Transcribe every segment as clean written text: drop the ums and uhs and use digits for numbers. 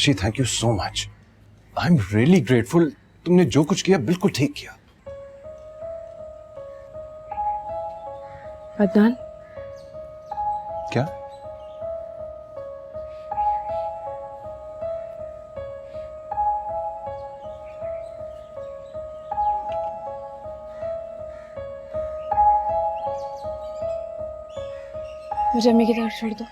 आशी, thank you so much. I am really grateful. तुमने जो कुछ किया बिल्कुल ठीक किया। अदनान, क्या? मुझे अम्मी की तरफ छोड़ दो।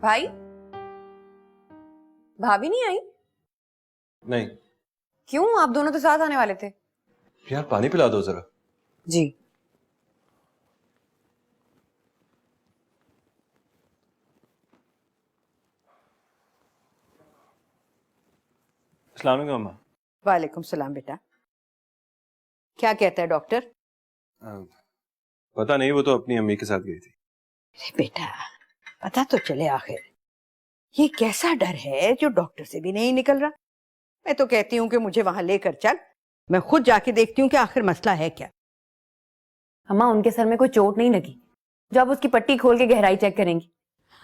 भाई, भाभी नहीं आई? नहीं क्यों? आप दोनों तो साथ आने वाले थे। यार, पानी पिला दो जरा। जी। अस्सलाम वालेकुम अम्मा। वालेकुम सलाम बेटा। क्या कहता है डॉक्टर? पता नहीं, वो तो अपनी अम्मी के साथ गई थी। अरे बेटा, पता तो चले आखिर। ये कैसा डर है जो डॉक्टर से भी नहीं निकल रहा। मैं तो कहती हूँ कि मुझे वहां लेकर चल, मैं खुद जाके देखती हूँ कि आखिर मसला है क्या। अम्मा, उनके सर में कोई चोट नहीं लगी जो आप उसकी पट्टी खोल के गहराई चेक करेंगी।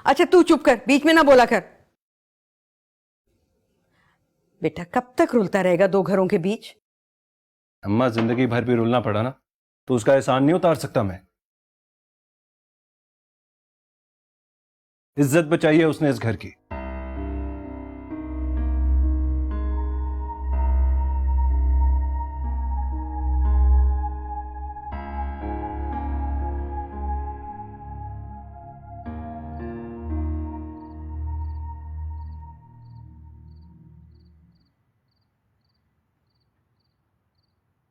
अच्छा तू चुप कर, बीच में ना बोला कर। बेटा कब तक रुलता रहेगा दो घरों के बीच? अम्मा, जिंदगी भर भी रुलना पड़ा ना तो उसका एहसान नहीं उतार सकता मैं। इज्जत बचाई है उसने इस घर की।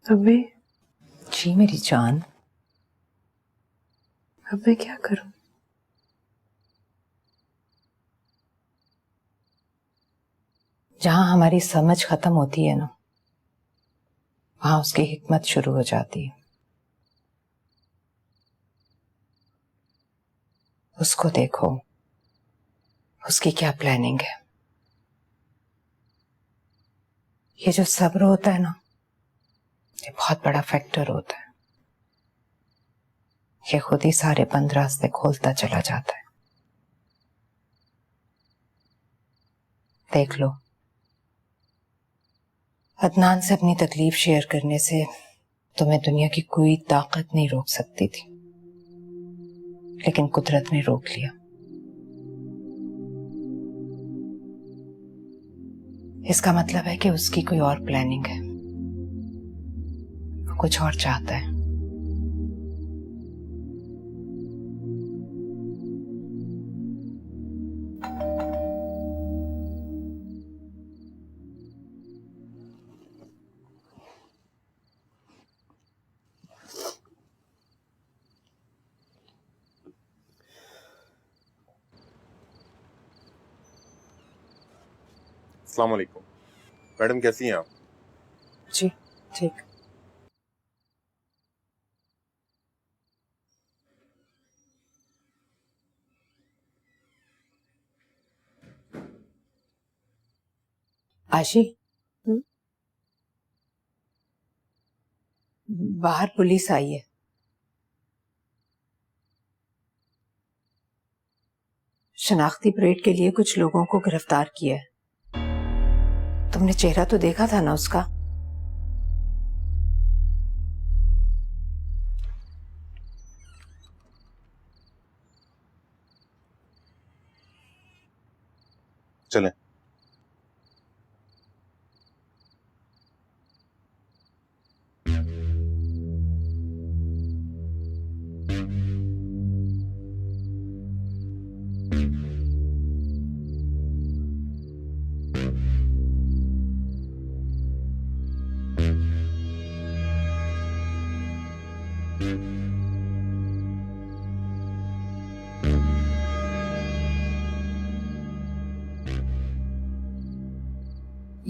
अम्मी, जी मेरी जान। अब मैं क्या करूं? जहां हमारी समझ खत्म होती है ना, वहां उसकी हिकमत शुरू हो जाती है। उसको देखो, उसकी क्या प्लानिंग है। ये जो सब्र होता है ना, ये बहुत बड़ा फैक्टर होता है। ये खुद ही सारे बंद रास्ते खोलता चला जाता है। देख लो, अदनान से अपनी तकलीफ शेयर करने से तुम्हें दुनिया की कोई ताकत नहीं रोक सकती थी, लेकिन कुदरत ने रोक लिया। इसका मतलब है कि उसकी कोई और प्लानिंग है, वो कुछ और चाहता है। अस्सलाम वालेकुम मैडम, कैसी हैं आप? जी ठीक। आशी, बाहर पुलिस आई है। शनाख्ती परेड के लिए कुछ लोगों को गिरफ्तार किया है। तुमने चेहरा तो देखा था ना उसका? चलें।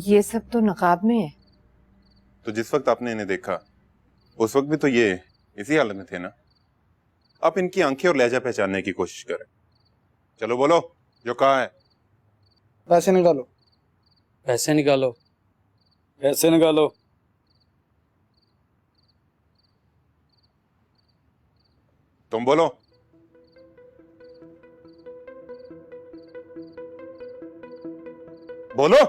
ये सब तो नकाब में है। तो जिस वक्त आपने इन्हें देखा उस वक्त भी तो ये इसी हालत में थे ना। आप इनकी आंखें और लहजा पहचानने की कोशिश करें। चलो बोलो जो कहा है। पैसे निकालो। पैसे निकालो, पैसे निकालो। तुम बोलो। बोलो।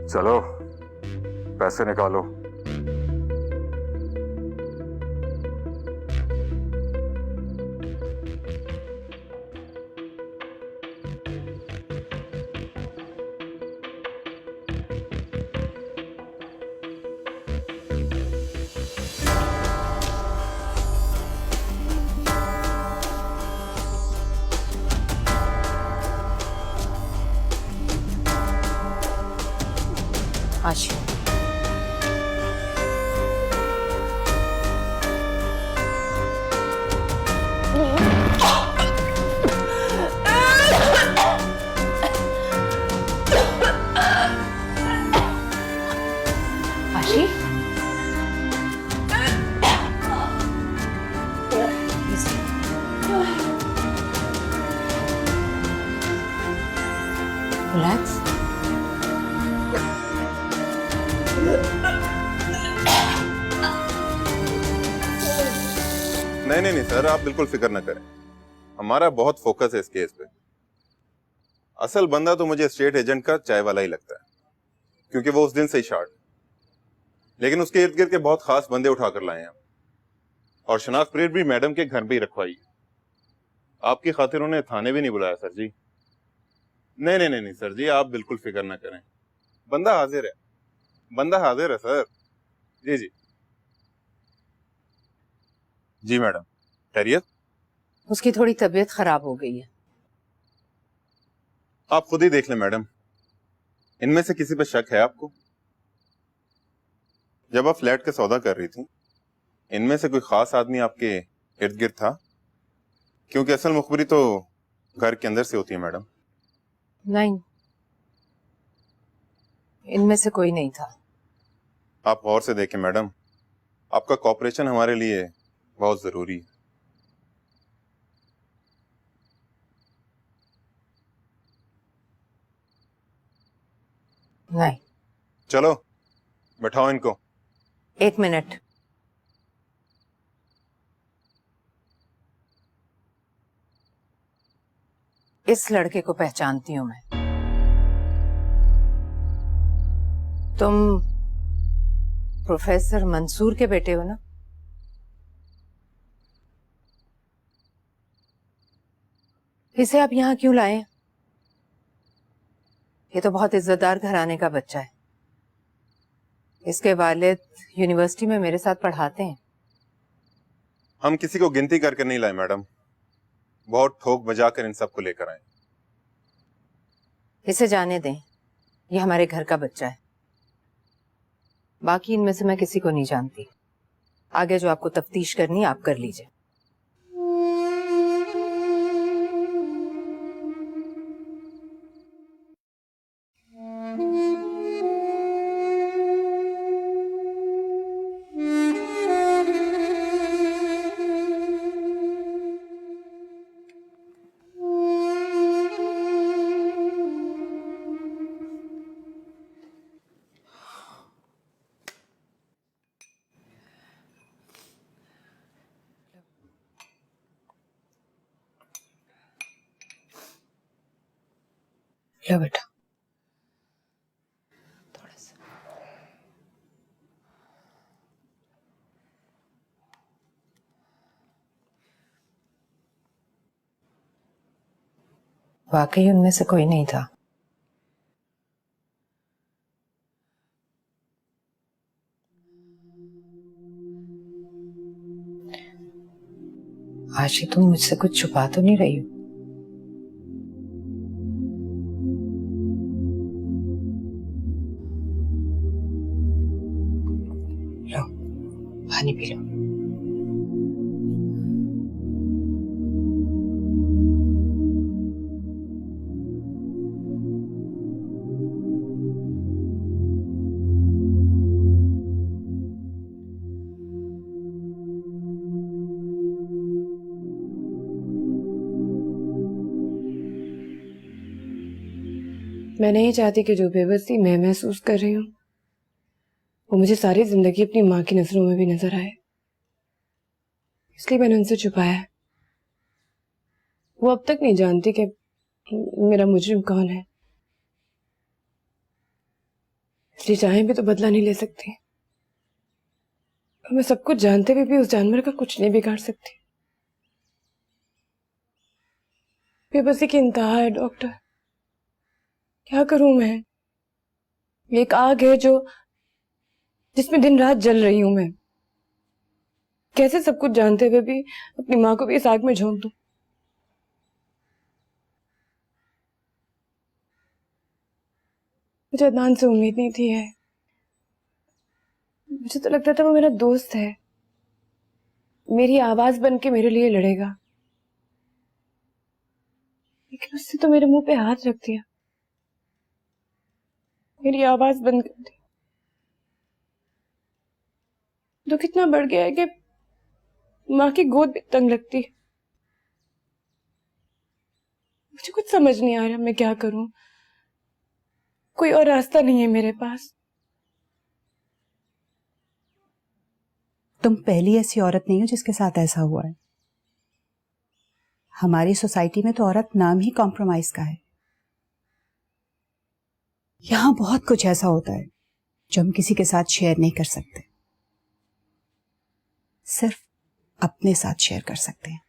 चलो पैसे निकालो। आशी, आशी, रिलैक्स। नहीं सर, आप बिल्कुल फिक्र ना करें। हमारा बहुत फोकस है इस केस पे। असल बंदा तो मुझे स्टेट एजेंट का चाय वाला ही लगता है, क्योंकि वो उस दिन से ही शार्ट। लेकिन उसके इर्द गिर्द के बहुत खास बंदे उठाकर लाए हैं और शनाख्त प्लेट भी मैडम के घर पे ही रखवाई। आपकी खातिर उन्हें थाने भी नहीं बुलाया सर जी। नहीं सर जी, आप बिल्कुल फिक्र ना करें। बंदा हाजिर है, बंदा हाजिर है सर। जी जी जी मैडम। खैरियत? उसकी थोड़ी तबीयत खराब हो गई है। आप खुद ही देख लें मैडम, इनमें से किसी पे शक है आपको? जब आप फ्लैट का सौदा कर रही थी, इनमें से कोई खास आदमी आपके इर्द गिर्द था? क्योंकि असल मुखबरी तो घर के अंदर से होती है मैडम। नहीं, इनमें से कोई नहीं था। आप गौर से देखें मैडम, आपका कॉपरेशन हमारे लिए बहुत जरूरी है। नहीं। चलो बैठाओ इनको। एक मिनट। इस लड़के को पहचानती हूं मैं। तुम प्रोफेसर मंसूर के बेटे हो ना? इसे आप यहां क्यों लाए? ये तो बहुत इज्जतदार घराने का बच्चा है। इसके वालिद यूनिवर्सिटी में मेरे साथ पढ़ाते हैं। हम किसी को गिनती करके नहीं लाए मैडम, बहुत ठोक बजाकर इन सबको लेकर आए। इसे जाने दें, ये हमारे घर का बच्चा है। बाकी इनमें से मैं किसी को नहीं जानती। आगे जो आपको तफ्तीश करनी है आप कर लीजिए। लो बेटा, थोड़ा सा। वाकई उनमें से कोई नहीं था। आशी, तुम मुझसे कुछ छुपा तो नहीं रही हो? लो, पानी पी लो। मैं नहीं चाहती कि जो बेबसी मैं महसूस कर रही हूँ वो मुझे सारी जिंदगी अपनी माँ की नजरों में भी नजर आए, इसलिए मैंने उनसे छुपाया है। वो अब तक नहीं जानती कि मेरा मुजरिम कौन है, इसलिए चाहे भी तो बदला नहीं ले सकती। और मैं सब कुछ जानते हुए भी उस जानवर का कुछ नहीं बिगाड़ सकती। बेबसी की इंतहा है डॉक्टर, क्या करूं मैं? ये एक आग है जो जिसमें दिन रात जल रही हूं मैं। कैसे सब कुछ जानते हुए भी अपनी माँ को भी इस आग में झोंक दूं? मुझे अदनान से उम्मीद नहीं थी है। मुझे तो लगता था वो मेरा दोस्त है, मेरी आवाज बन के मेरे लिए लड़ेगा, लेकिन उसने तो मेरे मुंह पे हाथ रख दिया, मेरी आवाज बंद कर दी। तो कितना बढ़ गया है कि माँ की गोद भी तंग लगती है। मुझे कुछ समझ नहीं आ रहा मैं क्या करूं। कोई और रास्ता नहीं है मेरे पास। तुम पहली ऐसी औरत नहीं हो जिसके साथ ऐसा हुआ है। हमारी सोसाइटी में तो औरत नाम ही कॉम्प्रोमाइज का है। यहां बहुत कुछ ऐसा होता है जो हम किसी के साथ शेयर नहीं कर सकते, सिर्फ अपने साथ शेयर कर सकते हैं।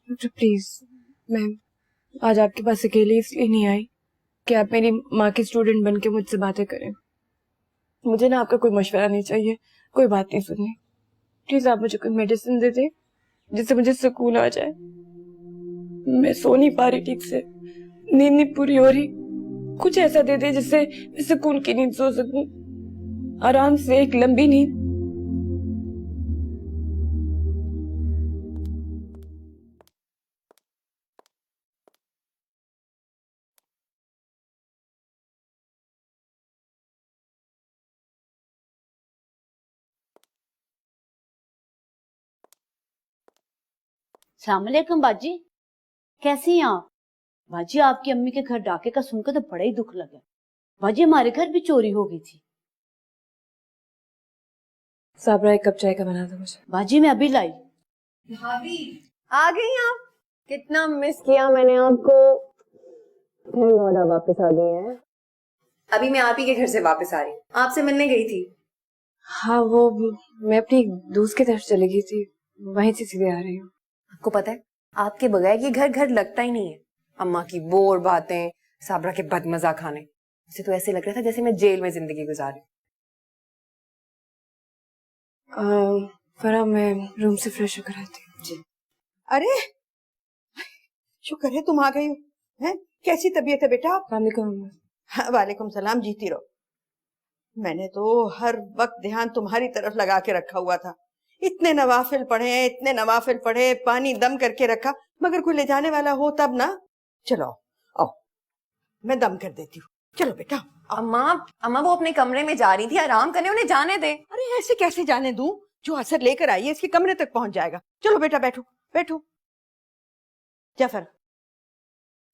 डॉक्टर प्लीज, मैं आज आपके पास अकेली इसलिए नहीं आई कि आप मेरी माँ की स्टूडेंट बन के मुझसे बातें करें। मुझे ना आपका कोई मशवरा नहीं चाहिए, कोई बात नहीं सुननी। प्लीज आप मुझे कोई मेडिसिन दे दें जिससे मुझे सुकून आ जाए। मैं सो नहीं पा रही ठीक से, नींद नहीं पूरी हो रही। कुछ ऐसा दे दे जिससे मैं सुकून की नींद सो सकूं, आराम से एक लंबी नींद। सलामकुम बाजी, कैसी हैं आप? बाजी, आपकी अम्मी के घर डाके का सुनकर तो बड़ा ही दुख लगा। बाजी, हमारे घर भी चोरी हो गई थी। साबरा, एक कप चाय का बना दो मुझे। बाजी, मैं अभी लाई। भाभी आ गई आप? कितना मिस किया मैंने आपको। थैंक गॉड आप वापस आ गई हैं। अभी मैं आप ही के घर से वापस आ रही हूँ, आपसे मिलने गई थी। हाँ, वो मैं अपनी दोस्त की तरफ चली गई थी, वहीं से सीधे आ रही हूँ। आपको पता है, आपके बगैर ये घर घर लगता ही नहीं है। अम्मा की बोर बातें, साबरा के बदमजा खाने, मुझे तो ऐसे लग रहा था जैसे मैं जेल में जिंदगी गुजारी। फरा, मैं रूम से फ्रेश होकर आती हूँ। जी। अरे शुक्र है तुम आ गई हो। हैं, कैसी तबीयत है बेटा? वालेकुम। वालेकुम सलाम, जीती रहो। मैंने तो हर वक्त ध्यान तुम्हारी तरफ लगा के रखा हुआ था। इतने नवाफिल पढ़े, इतने नवाफिल पढ़े, पानी दम करके रखा, मगर कोई ले जाने वाला हो तब ना। चलो आओ, मैं दम कर देती हूँ। चलो बेटा। अम्मा अम्मा वो अपने कमरे में जा रही थी, आराम करने, उन्हें जाने दे। अरे ऐसे कैसे जाने दूं? जो असर लेकर आई है इसके कमरे तक पहुंच जाएगा। चलो बेटा बैठो बैठो। जाफर,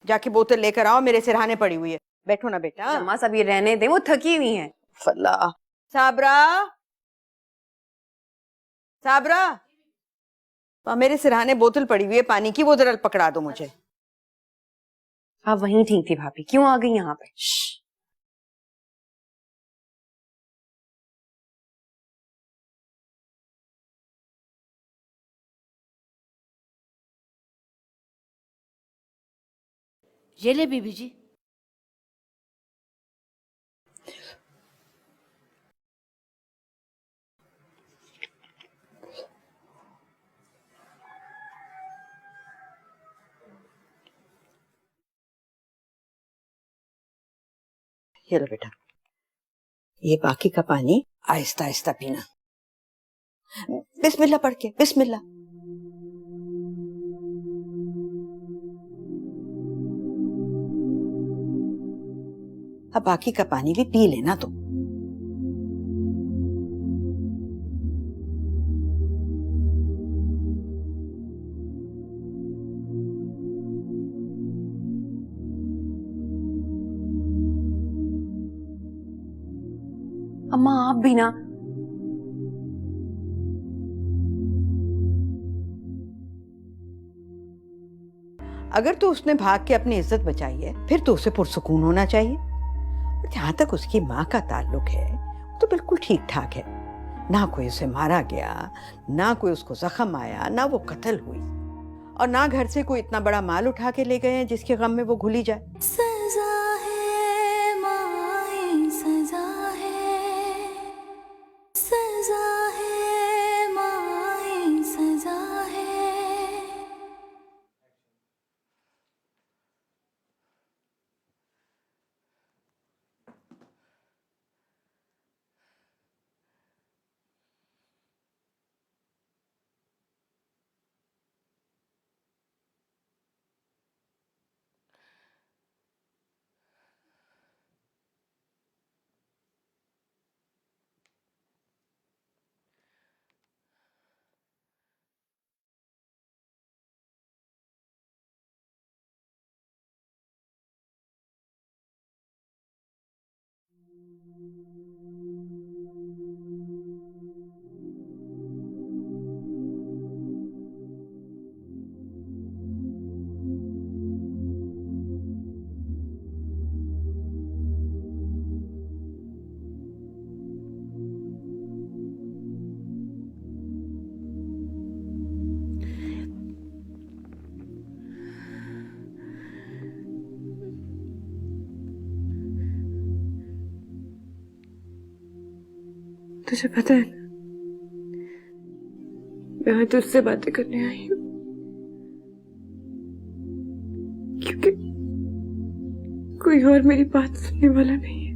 जाके बोतल लेकर आओ, मेरे सिरहाने पड़ी हुई है। बैठो ना बेटा। अम्मा सब ये रहने दे, वो थकी हुई हैं। फला। साबरा, साबरा, मेरे सिरहाने बोतल पड़ी हुई है पानी की, वो जरा पकड़ा दो मुझे। आप वहीं ठीक थी भाभी, क्यों आ गई यहाँ पे? ये ले बीबी जी। ये लो बेटा, ये बाकी का पानी आहिस्ता आहिस्ता पीना। बिस्मिल्लाह पढ़ के, बिस्मिल्लाह। अब बाकी का पानी भी पी लेना तुम। अम्मा आप भी ना। अगर तो उसने भाग के अपनी इज्जत बचाई है, फिर तो उसे पुरसुकून होना चाहिए। और जहां तक उसकी माँ का ताल्लुक है, तो बिल्कुल ठीक ठाक है। ना कोई उसे मारा गया, ना कोई उसको जख्म आया, ना वो कत्ल हुई, और ना घर से कोई इतना बड़ा माल उठा के ले गए हैं जिसके गम में वो घुली जाए। सजा है माए, सजा है, सजा है माए, सजा है। तुझे पता है ना, मैं तुझसे बातें करने आई हूँ क्योंकि कोई और मेरी बात सुनने वाला नहीं है।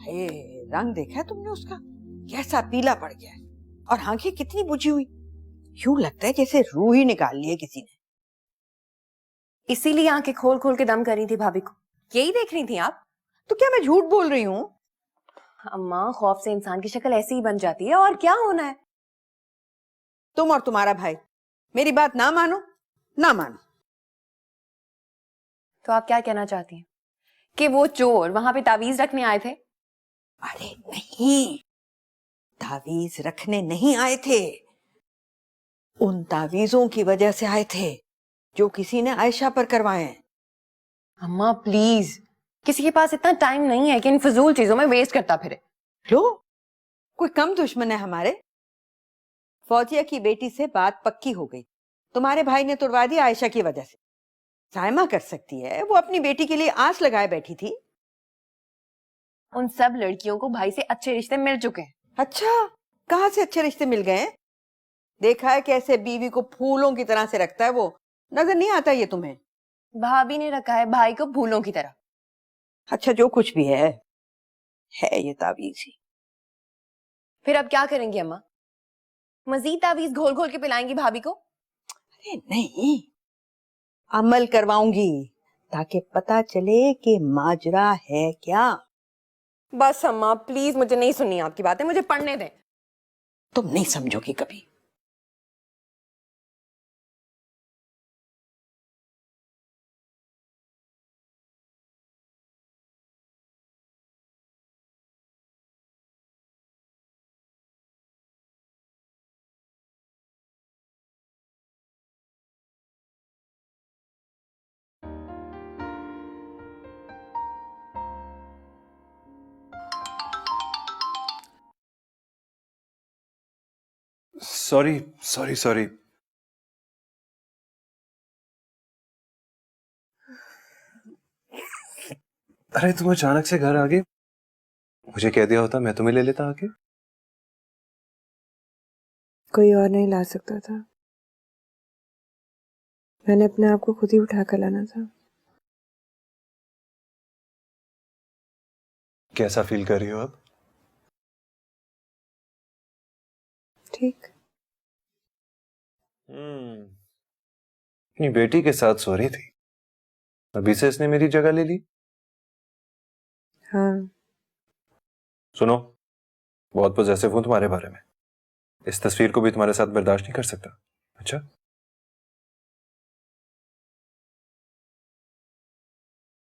हे, रंग देखा है तुमने उसका? कैसा पीला पड़ गया है, और आंखें कितनी बुझी हुई। यूं लगता है जैसे रूह ही निकाल ली है किसी ने। इसीलिए आंखें खोल खोल के दम कर रही थी भाभी को। यही देख रही थी आप? तो क्या मैं झूठ बोल रही हूँ? अम्मा खौफ से इंसान की शक्ल ऐसी ही बन जाती है, और क्या होना है। तुम और तुम्हारा भाई मेरी बात ना मानो, ना मानो। तो आप क्या कहना चाहती हैं कि वो चोर वहां पे तावीज रखने आए थे? अरे नहीं, तावीज रखने नहीं आए थे। उन तावीजों की वजह से आए थे जो किसी ने आयशा पर करवाए हैं। अम्मा प्लीज, किसी के पास इतना टाइम नहीं है कि इन फजूल चीजों में वेस्ट करता फिरे। लो, कोई कम दुश्मन है हमारे? फौजिया की बेटी से बात पक्की हो गई, तुम्हारे भाई ने तुड़वा दी आयशा की वजह से। साइमा कर सकती है, वो अपनी बेटी के लिए आस लगाए बैठी थी। उन सब लड़कियों को भाई से अच्छे रिश्ते मिल चुके हैं। अच्छा, कहाँ से अच्छे रिश्ते मिल गए हैं? देखा है कैसे बीवी को फूलों की तरह से रखता है वो? नजर नहीं आता ये तुम्हें? भाभी ने रखा है भाई को फूलों की तरह। अच्छा, जो कुछ भी है ये तावीज ही। फिर अब क्या करेंगी अम्मा? मजीद तावीज घोल घोल के पिलाएंगी भाभी को? अरे नहीं, अमल करवाऊंगी ताकि पता चले कि माजरा है क्या। बस अम्मा प्लीज, मुझे नहीं सुननी आपकी बातें, मुझे पढ़ने दें। तुम नहीं समझोगी कभी। Sorry sorry sorry. अरे तुम अचानक से घर आ गए, मुझे कह दिया होता मैं तुम्हें ले लेता आके। कोई और नहीं ला सकता था, मैंने अपने आप को खुद ही उठा कर लाना था। कैसा फील कर रही हो अब? ठीक। अपनी बेटी के साथ सो रही थी, अभी से इसने मेरी जगह ले ली। हाँ। सुनो, बहुत पॉजेसिव हूं तुम्हारे बारे में, इस तस्वीर को भी तुम्हारे साथ बर्दाश्त नहीं कर सकता। अच्छा,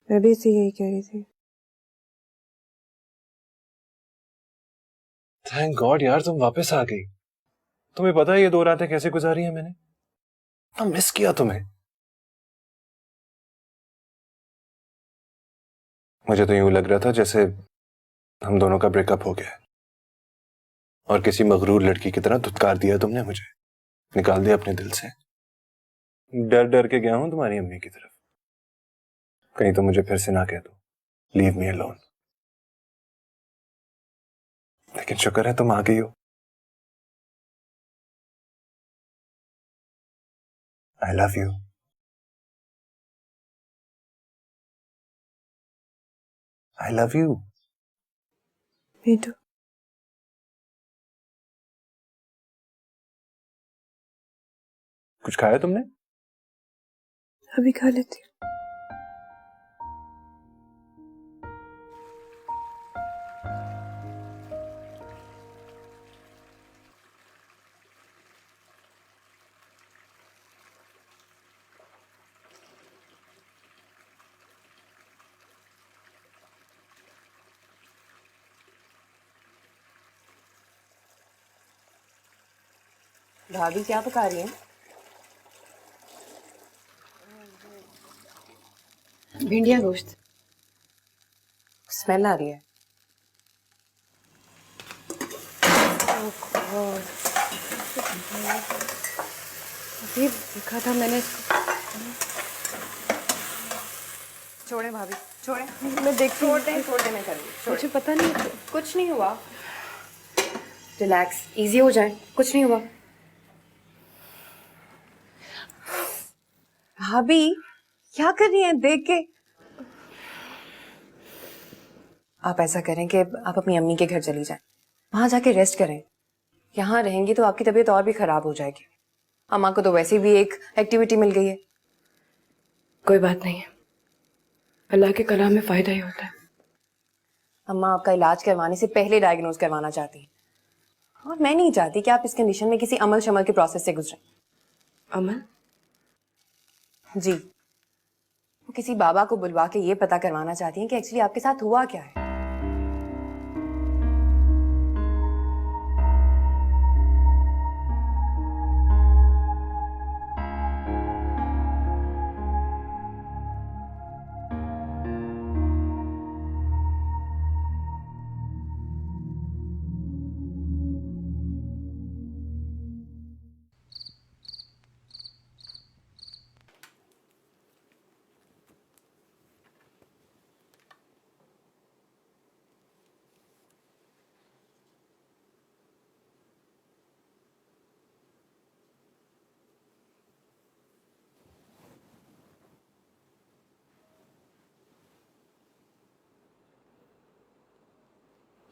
मैं भी इसे यही कह रही थी। थैंक गॉड यार तुम वापस आ गई। तुम्हें पता है ये 2 रातें कैसे गुजारी हैं मैंने? मैं मिस किया तुम्हें। मुझे तो यूं लग रहा था जैसे हम दोनों का ब्रेकअप हो गया है और किसी मगरूर लड़की की तरह धुतकार दिया तुमने मुझे, निकाल दिया अपने दिल से। डर डर के गया हूं तुम्हारी अम्मी की तरफ, कहीं तो मुझे फिर से ना कह दो लीव मी अलोन। लेकिन शुक्र है तुम आ गई हो। I love you. I love you. Me too. कुछ खाया तुमने? अभी खा लेती हूँ। भाभी क्या पका रही हैं? भिंडिया गोश्त। स्मेल आ रही है। अभी देखा था मैंने इसको। छोड़े भाभी, छोड़े। मैं देखती छोड़ दे मैं करूँगी। मुझे पता नहीं। कुछ नहीं हुआ, रिलैक्स, इजी हो जाए, कुछ नहीं हुआ। भाभी क्या कर रही हैं देख के? आप ऐसा करें कि आप अपनी अम्मी के घर चली जाएं, वहां जाके रेस्ट करें। यहाँ रहेंगी तो आपकी तबीयत और भी खराब हो जाएगी। अम्मा को तो वैसे भी एक एक्टिविटी मिल गई है। कोई बात नहीं है, अल्लाह के कलाम में फायदा ही होता है। अम्मा आपका इलाज करवाने से पहले डायग्नोज करवाना चाहती हैं, और मैं नहीं चाहती कि आप इस कंडीशन में किसी अमल शमल के प्रोसेस से गुजरें। अमल? जी, वो किसी बाबा को बुलवा के ये पता करवाना चाहती हैं कि एक्चुअली आपके साथ हुआ क्या है।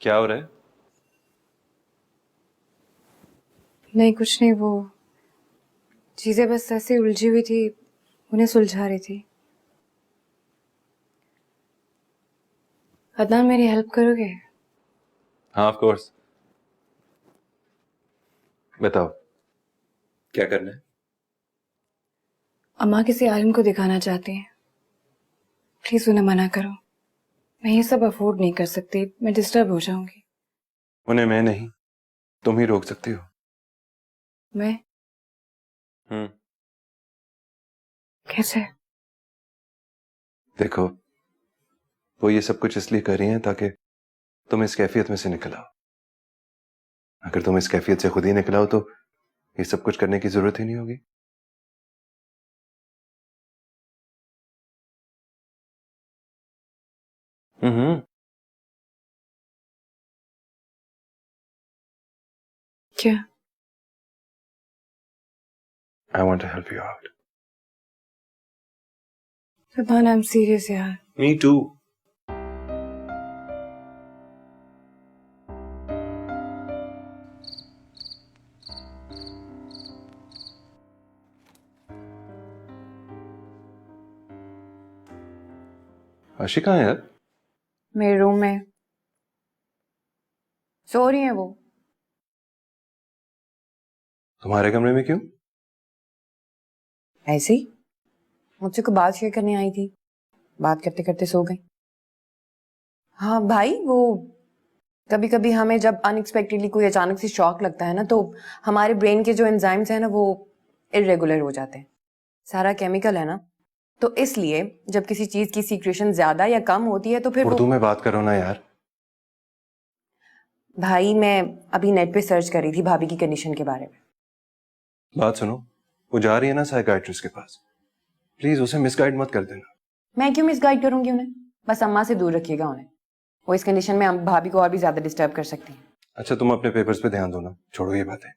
क्या हो रहा है? नहीं कुछ नहीं, वो चीजें बस ऐसे उलझी हुई थी, उन्हें सुलझा रही थी। अदनान मेरी हेल्प करोगे? हाँ ऑफ कोर्स। बताओ क्या करना है? अम्मा किसी आलिम को दिखाना चाहती हैं, प्लीज उन्हें मना करो। मैं ये सब अफोर्ड नहीं कर सकती, मैं डिस्टर्ब हो जाऊंगी। उन्हें मैं नहीं तुम ही रोक सकती हो। मैं? कैसे? देखो वो ये सब कुछ इसलिए कर रही हैं ताकि तुम इस कैफियत में से निकल आओ। अगर तुम इस कैफियत से खुद ही निकल आओ तो ये सब कुछ करने की जरूरत ही नहीं होगी। क्या? I want to help you out. Farman, I am serious यार। Me too. आशी कहाँ है यार? मेरे रूम में सो रही है वो। तुम्हारे कमरे में क्यों? ऐसे ही मुझसे कोई बात शेयर करने आई थी, बात करते करते सो गई। हाँ भाई, वो कभी कभी हमें जब अनएक्सपेक्टेडली कोई अचानक से शॉक लगता है ना, तो हमारे ब्रेन के जो एंजाइम्स हैं ना, वो इरेगुलर हो जाते हैं। सारा केमिकल है ना, तो इसलिए जब किसी चीज की सीक्रेशन ज्यादा या कम होती है तो फिर उर्दू में बात करो ना यार। भाई मैं अभी नेट पे सर्च कर रही थी भाभी की कंडीशन के बारे में। बात सुनो, वो जा रही है ना साइकाइट्रिस्ट के पास, प्लीज उसे मिसगाइड मत कर देना। मैं क्यों मिसगाइड करूंगी उन्हें? बस अम्मा से दूर रखिएगा उन्हें, वो इस कंडीशन में भाभी को और भी ज्यादा डिस्टर्ब कर सकती है। अच्छा तुम अपने पेपर्स पे ध्यान दो ना, छोड़ो ये बातें।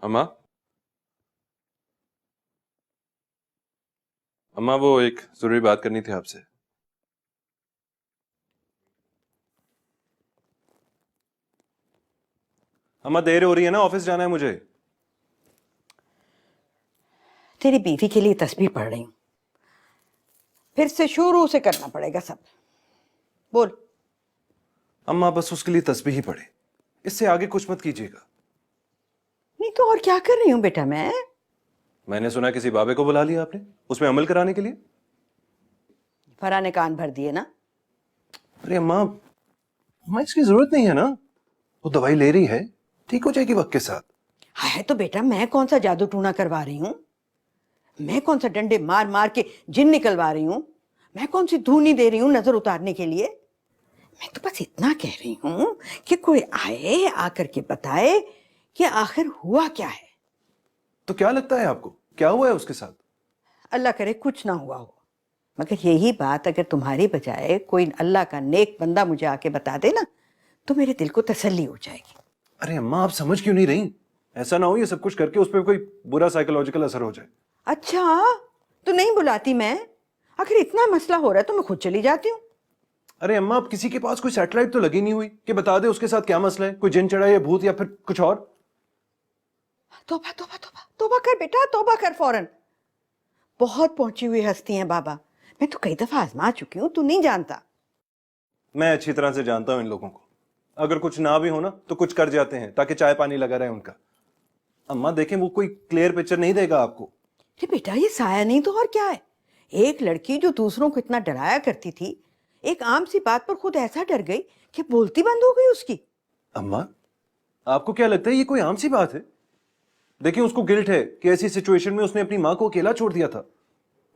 अम्मा, अम्मा वो एक जरूरी बात करनी थी आपसे। अम्मा देर हो रही है ना, ऑफिस जाना है मुझे। तेरी बीवी के लिए तस्बीह पढ़ रही हूँ, फिर से शुरू से करना पड़ेगा सब। बोल। अम्मा बस उसके लिए तस्बीह ही पढ़े, इससे आगे कुछ मत कीजिएगा। नहीं तो और क्या कर रही हूँ बेटा मैं? मैंने सुना किसी बाबे को बुला लिया आपने उसमें अमल कराने के लिए। फरा ने कान भर दिए ना। अरे अम्मा, अम्मा इसकी जरूरत नहीं है ना, वो दवाई ले रही है, ठीक हो जाएगी वक्त के साथ। है तो बेटा मैं कौन सा जादू टूना करवा रही हूँ? मैं कौन सा डंडे मार मार के जिन निकलवा रही हूँ? मैं कौन सी धूनी दे रही हूँ नजर उतारने के लिए? मैं तो बस इतना कह रही हूँ कि कोई आए, आकर के बताए कि आखिर हुआ क्या है। तो क्या लगता है आपको, क्या हुआ है उसके साथ? अल्लाह करे कुछ ना हुआ हो, मगर यही बात अगर तुम्हारी बजाय कोई अल्लाह का नेक बंदा मुझे आके बता दे ना, तो मेरे दिल को तसल्ली हो जाएगी। अरे अम्मा आप समझ क्यों नहीं रही? ऐसा ना हो ये सब कुछ करके उस पर कोई बुरा साइकोलॉजिकल असर हो जाए। अच्छा तो नहीं बुलाती मैं? आखिर इतना मसला हो रहा है तो मैं खुद चली जाती हूँ। अरे अम्मा, आप किसी के पास कोई सैटेलाइट तो लगी नहीं हुई कि बता दे उसके साथ क्या मसला है, कोई जिन चढ़ा या भूत या फिर कुछ और? तौबा तौबा तौबा तौबा कर बेटा, तौबा कर फौरन। बहुत पहुंची हुई हस्ती हैं बाबा, मैं तो कई दफा आजमा चुकी हूँ, तू नहीं जानता। मैं अच्छी तरह से जानता हूं इन लोगों को, अगर कुछ ना भी हो ना तो कुछ कर जाते हैं ताकि चाय पानी लगा रहे उनका। अम्मा देखें, वो कोई क्लियर पिक्चर नहीं देगा आपको। अरे बेटा ये साया नहीं तो और क्या है? एक लड़की जो दूसरों को इतना डराया करती थी, एक आम सी बात पर खुद ऐसा डर गई कि बोलती बंद हो गई उसकी। अम्मा आपको क्या लगता है ये कोई आम सी बात है? देखिए उसको गिल्ट है कि ऐसी सिचुएशन में उसने अपनी माँ को अकेला छोड़ दिया था।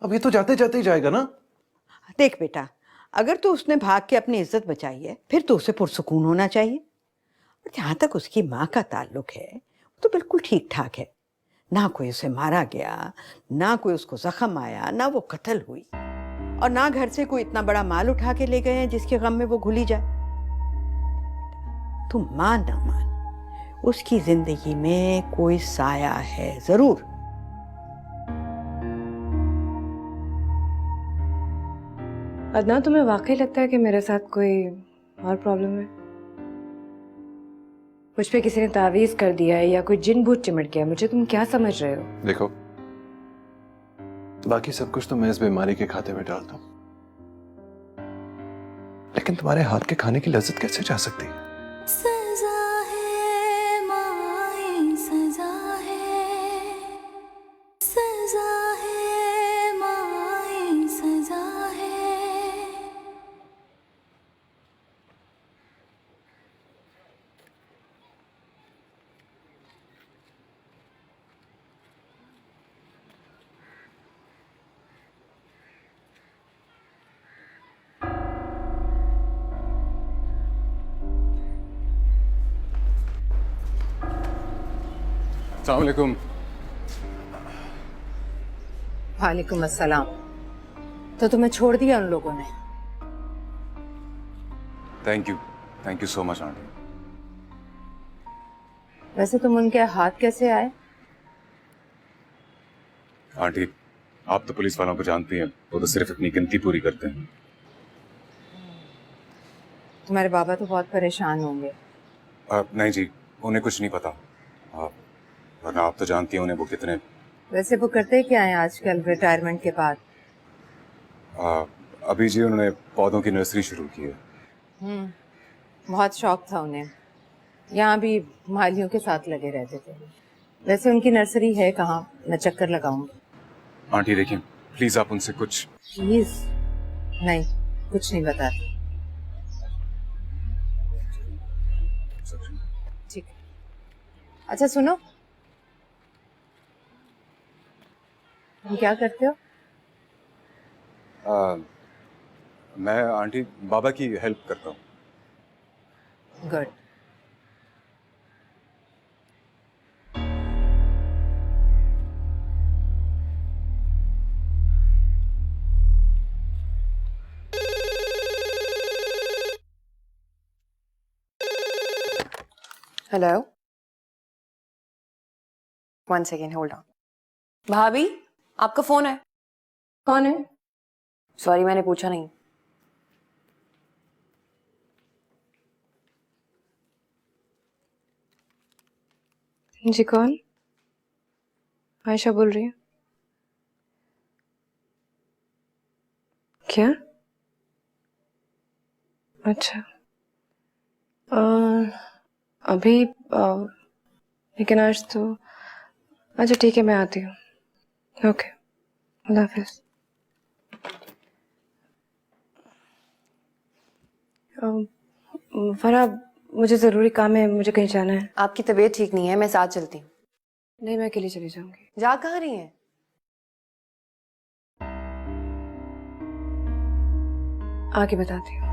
अब ये तो जाते जाते ही जाएगा ना। देख बेटा, अगर तो उसने भाग के अपनी इज्जत बचाई है फिर तो उसे पुरसुकून होना चाहिए। और जहां तक उसकी माँ का ताल्लुक है वो तो बिल्कुल ठीक ठाक है, ना कोई उसे मारा गया, ना कोई उसको जख्म आया, ना वो कत्ल हुई, और ना घर से कोई इतना बड़ा माल उठा के ले गए हैं जिसके गम में वो घुली जाए। तुम मान ना मान, उसकी जिंदगी में कोई साया है जरूर। अदना, तुम्हें वाकई लगता है कि मेरे साथ कोई और प्रॉब्लम है? मुझ पे किसी ने तावीज कर दिया है या कोई जिन भूत चिमट गया? मुझे तुम क्या समझ रहे हो? देखो बाकी सब कुछ तो मैं इस बीमारी के खाते में डालता हूं, लेकिन तुम्हारे हाथ के खाने की लज्जत कैसे जा सकती है? सजा है माए सजा है, सजा है माए सजा है। अस्सलाम वालेकुम। वालेकुम अस्सलाम। तो तुम्हें छोड़ दिया उन लोगों ने? Thank you so much aunty. वैसे तुम उनके हाथ कैसे आए? आंटी आप तो पुलिस वालों को जानती हैं, वो तो सिर्फ अपनी गिनती पूरी करते हैं। तुम्हारे बाबा तो बहुत परेशान होंगे। नहीं जी, उन्हें कुछ नहीं पता। वरना आप तो जानती हैं उन्हें वो कितने। वैसे वो करते क्या है आजकल रिटायरमेंट के बाद? अभी जी उन्होंने पौधों की नर्सरी शुरू की है। बहुत शौक था उन्हें। यहाँ भी मालियों के साथ लगे रहते थे। वैसे उनकी नर्सरी है कहाँ? मैं चक्कर लगाऊंगी। आंटी देखिए प्लीज आप उनसे कुछ। प्लीज? नहीं, कुछ नहीं बताती। ठीक है। अच्छा सुनो, तुम क्या करते हो? मैं आंटी बाबा की हेल्प करता हूँ। Good. Hello, 1 second hold on. भाभी आपका फोन है। कौन है? सॉरी मैंने पूछा नहीं। जी कौन? आयशा बोल रही है। क्या? अच्छा अभी लेकिन आज तो अच्छा ठीक है मैं आती हूँ। ओके अल्लाह हाफिज। फरा मुझे ज़रूरी काम है, मुझे कहीं जाना है। आपकी तबीयत ठीक नहीं है, मैं साथ चलती हूँ। नहीं मैं अकेली चली जाऊंगी। जा कहाँ रही हैं? आके बताती हूँ।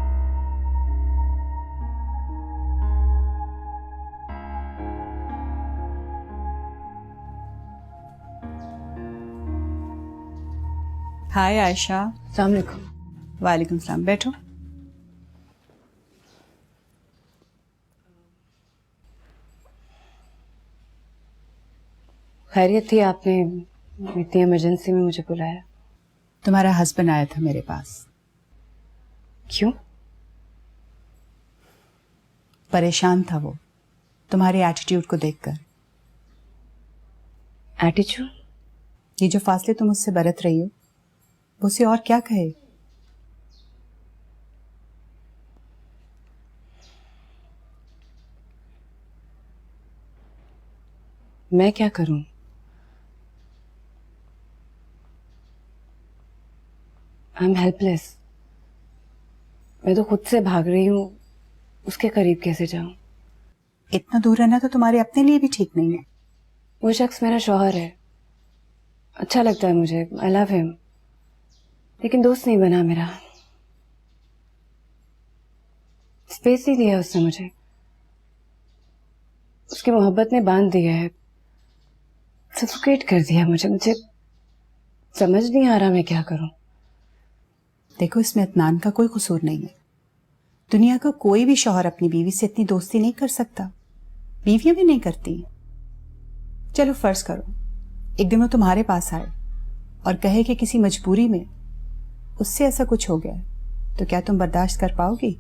हाय आयशा। अस्सलाम वालेकुम। वालेकुम सलाम, बैठो। खैरियत थी? आपने इतनी इमरजेंसी में मुझे बुलाया? तुम्हारा हस्बैंड आया था मेरे पास। क्यों? परेशान था वो तुम्हारे एटीट्यूड को देखकर। एटीट्यूड? ये जो फासले तुम उससे बरत रही हो वो उसे और क्या कहे। मैं क्या करूं? I am helpless. मैं तो खुद से भाग रही हूँ, उसके करीब कैसे जाऊं? इतना दूर रहना तो तुम्हारे अपने लिए भी ठीक नहीं है। वो शख्स मेरा शौहर है, अच्छा लगता है मुझे, आई लव हिम, लेकिन दोस्त नहीं बना मेरा। स्पेस नहीं दिया उसने मुझे, उसकी मोहब्बत ने बांध दिया है, सफोकेट कर दिया मुझे समझ नहीं आ रहा मैं क्या करूं। देखो इसमें अदनान का कोई कसूर नहीं है। दुनिया का कोई भी शौहर अपनी बीवी से इतनी दोस्ती नहीं कर सकता, बीवियां भी नहीं करती। चलो फर्ज करो एक दिन वो तुम्हारे पास आए और कहे कि किसी मजबूरी में उससे ऐसा कुछ हो गया, तो क्या तुम बर्दाश्त कर पाओगी?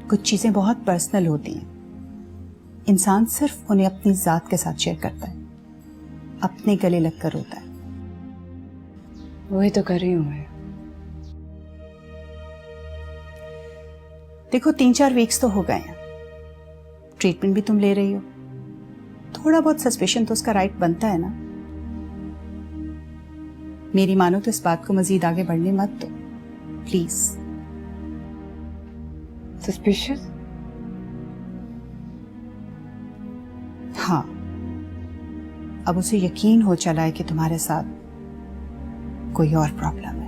कुछ चीजें बहुत पर्सनल होती हैं, इंसान सिर्फ उन्हें अपनी जात के साथ शेयर करता है, अपने गले लगकर रोता है। वही तो कर रही हूं मैं। देखो 3-4 वीक्स तो हो गए हैं, ट्रीटमेंट भी तुम ले रही हो, थोड़ा बहुत सस्पेशन तो उसका राइट बनता है ना। मेरी मानो तो इस बात को मजीद आगे बढ़ने मत दो प्लीज। सस्पिशियस? हाँ, अब उसे यकीन हो चला है कि तुम्हारे साथ कोई और प्रॉब्लम है।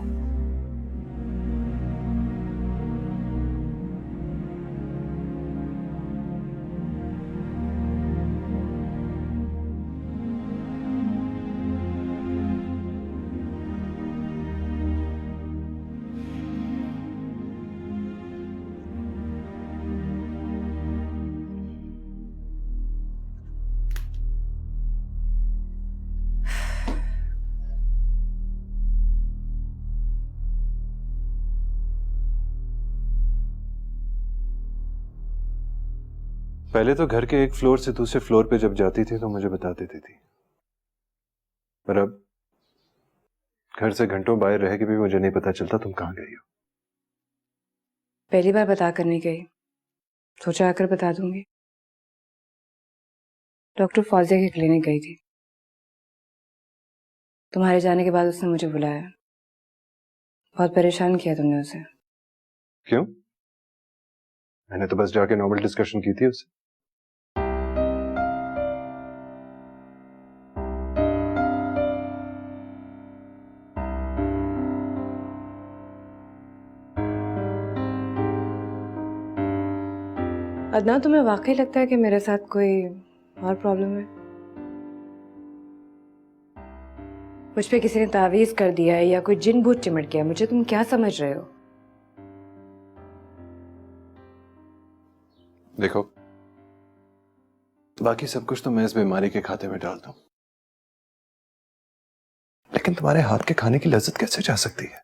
पहले तो घर के एक फ्लोर से दूसरे फ्लोर पे जब जाती थी तो मुझे बता देती थी, पर अब घर से घंटों बाहर रह के भी मुझे नहीं पता चलता तुम कहाँ गई हो। पहली बार बता कर नहीं गई, सोचा आकर बता दूंगी। डॉक्टर फौजिया के क्लिनिक गई थी, तुम्हारे जाने के बाद उसने मुझे बुलाया। बहुत परेशान किया तुमने उसे। क्यों? मैंने तो बस जाके नॉर्मल डिस्कशन की थी उससे। अदनान, तुम्हें वाकई लगता है कि मेरे साथ कोई और प्रॉब्लम है? मुझ पे किसी ने तावीज कर दिया है या कोई जिन भूत चिमट गया? मुझे तुम क्या समझ रहे हो? देखो, बाकी सब कुछ तो मैं इस बीमारी के खाते में डाल दूं, लेकिन तुम्हारे हाथ के खाने की लज्जत कैसे जा सकती है?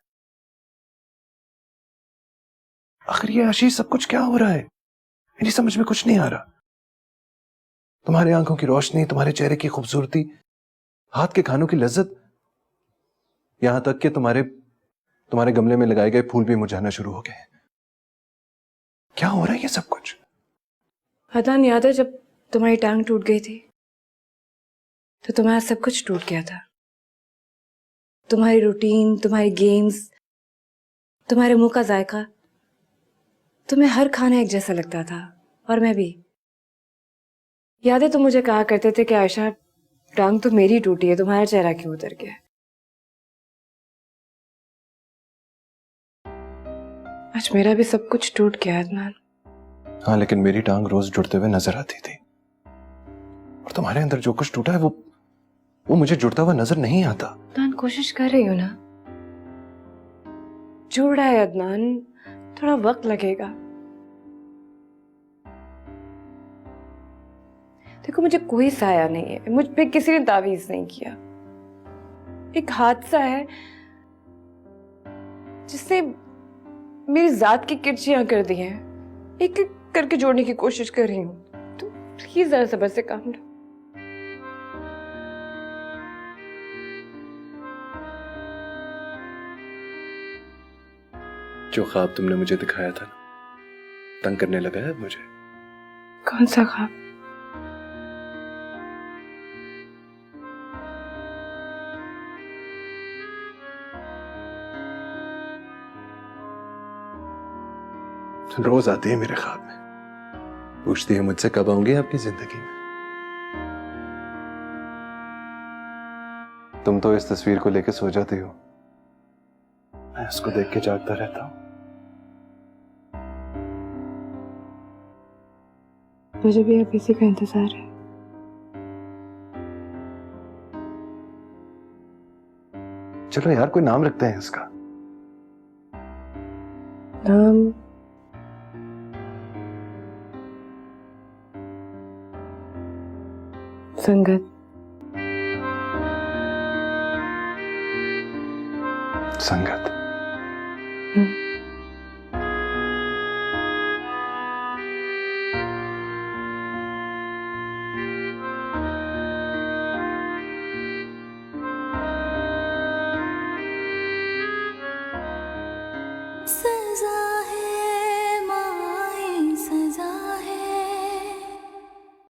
आखिर ये आशीष सब कुछ क्या हो रहा है? मेरी समझ में कुछ नहीं आ रहा। तुम्हारी आंखों की रोशनी, तुम्हारे चेहरे की खूबसूरती, हाथ के खानों की लज्जत, यहां तक कि तुम्हारे गमले में लगाए गए फूल भी मुरझाना शुरू हो गए। क्या हो रहा है ये सब कुछ? अदनान, याद है जब तुम्हारी टांग टूट गई थी तो तुम्हारा सब कुछ टूट गया था। तुम्हारी रूटीन, तुम्हारी गेम्स, तुम्हारे मुंह का जायका, तुम्हें हर खाना एक जैसा लगता था, और मैं भी। याद है तुम मुझे कहा करते थे कि आयशा, टांग तो मेरी टूटी है, तुम्हारा चेहरा क्यों उतर गया? आज मेरा भी सब कुछ टूट गया अदनान। हाँ, लेकिन मेरी टांग रोज जुड़ते हुए नजर आती थी, और तुम्हारे अंदर जो कुछ टूटा है वो मुझे जुड़ता हुआ नजर नहीं आता। अदनान, कोशिश कर रही हूं ना। जुड़ रहा है अदनान, थोड़ा वक्त लगेगा। देखो, मुझे कोई साया नहीं है, मुझ पे किसी ने तावीज नहीं किया। एक हादसा है जिसने मेरी जात की किरचियां कर दी हैं। एक एक करके जोड़ने की कोशिश कर रही हूं, तो प्लीज जरा सब्र से काम लो। जो ख्वाब तुमने मुझे दिखाया था ना, तंग करने लगा है मुझे। कौन सा ख्वाब? रोज आती है मेरे ख्वाब में, पूछती है मुझसे कब आऊंगी आपकी जिंदगी में। तुम तो इस तस्वीर को लेकर सो जाती हो, मैं उसको देख के जागता रहता हूं। मुझे भी अब इसी का इंतजार है। चलो यार, कोई नाम रखते हैं इसका। नाम संगत। संगत।